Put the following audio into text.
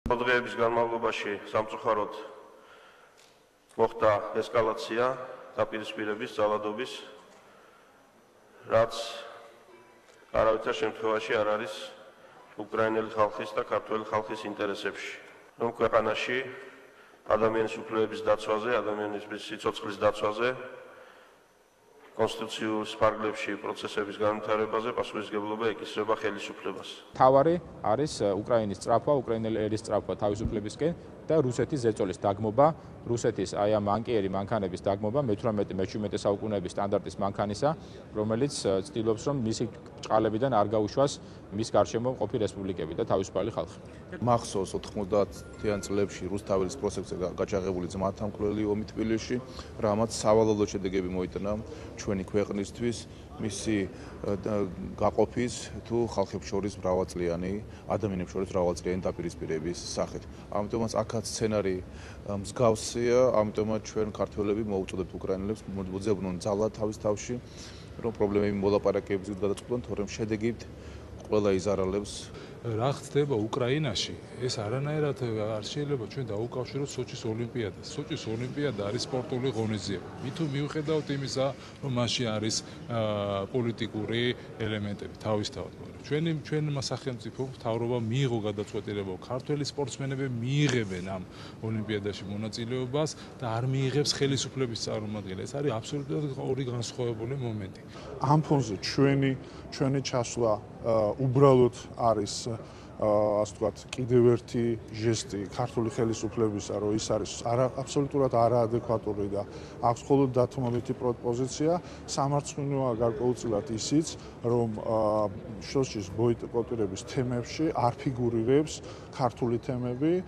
დღეების განმავლობაში სამწუხაროდ მოხდა ესკალაცია დაპირისპირების ძალადობის, რაც არავითარ შემთხვევაში არ არის უკრაინელი ხალხის და ქართველი ხალხის ინტერესებში. რომ ქვეყანაში ადამიანის უფლებების დაცვაზე, ადამიანის სიცოცხლის დაცვაზე, კონსტიტუციურ სპარგლებში პროცესების განვითარებაზე პასუხისმგებლობა ეკისრება ხელისუფლებას. თავარი არის უკრაინის სწრაფვა, უკრაინელი ერის სწრაფვა თავისუფლებისკენ და რუსეთის ზეწოლის დაგმობა, რუსეთის აი ამ ანკიერი მანქანების დაგმობა მე-18 საუკუნეების სტანდარტის მანქანისა, რომელიც ცდილობს რომ მისი ჭყალებიდან არ გაუშვას მის გარშემო მყოფი რესპუბლიკები და თავისუფალი ხალხი. მახსოვს 90-იან წლებში რუსთაველის პროსპექტზე გაჭაღებული ძმათამკვლელი ომი თბილისში, რამაც სავალალო შედეგები მოიტანა ჩვენი ქვეყნისთვის, მისი გაყოფის თუ ხალხებს შორის მრავალწლიანი, ადამიანებს შორის მრავალწლიანი დაპირისპირების სახით. ამიტომაც აქაც სცენარი მსგავსია, ამიტომაც ჩვენ ქართველები მოუწოდებთ უკრაინელებს მოძებნონ ძალა თავის თავში, რომ პრობლემები მოლაპარაკებებზე გადაწყვეტონ, თორემ შედეგით ყველა იზარალებს. რა ხდება უკრაინაში, ეს არანაირად არ შეიძლება ჩვენ დაუკავშიროთ სოჭის ოლიმპიადას. სოჭის ოლიმპიადა არის სპორტული ღონისძიება. მითო მიუხედავთ იმისა, რომ მასში არის პოლიტიკური ელემენტები თავისთავად. ჩვენმა სახელმწიფო მთავრობა მიიღო გადაწყვეტილება, ქართველი სპორტსმენები მიიღებენ ამ ოლიმპიადაში მონაწილეობას და არ მიიღებს ხელისუფლების წარმომადგენელი. ეს არის აბსოლუტურად ორი განსხვავებული მომენტი. ამ ფონზე ჩვენი ჩასვლა უბრალოდ არის ასე ვთქვათ, კიდევ ერთი ჟესტი ქართული ხელისუფლებისა, რომ ის არის აბსოლუტურად არაადეკვატური და აქვს მხოლოდ დათმობითი პოზიცია. სამარცხვინოა გარკვეულწილად ისიც, რომ სოჭის ბოიკოტირების თემებში არ ფიგურირებს ქართული თემები.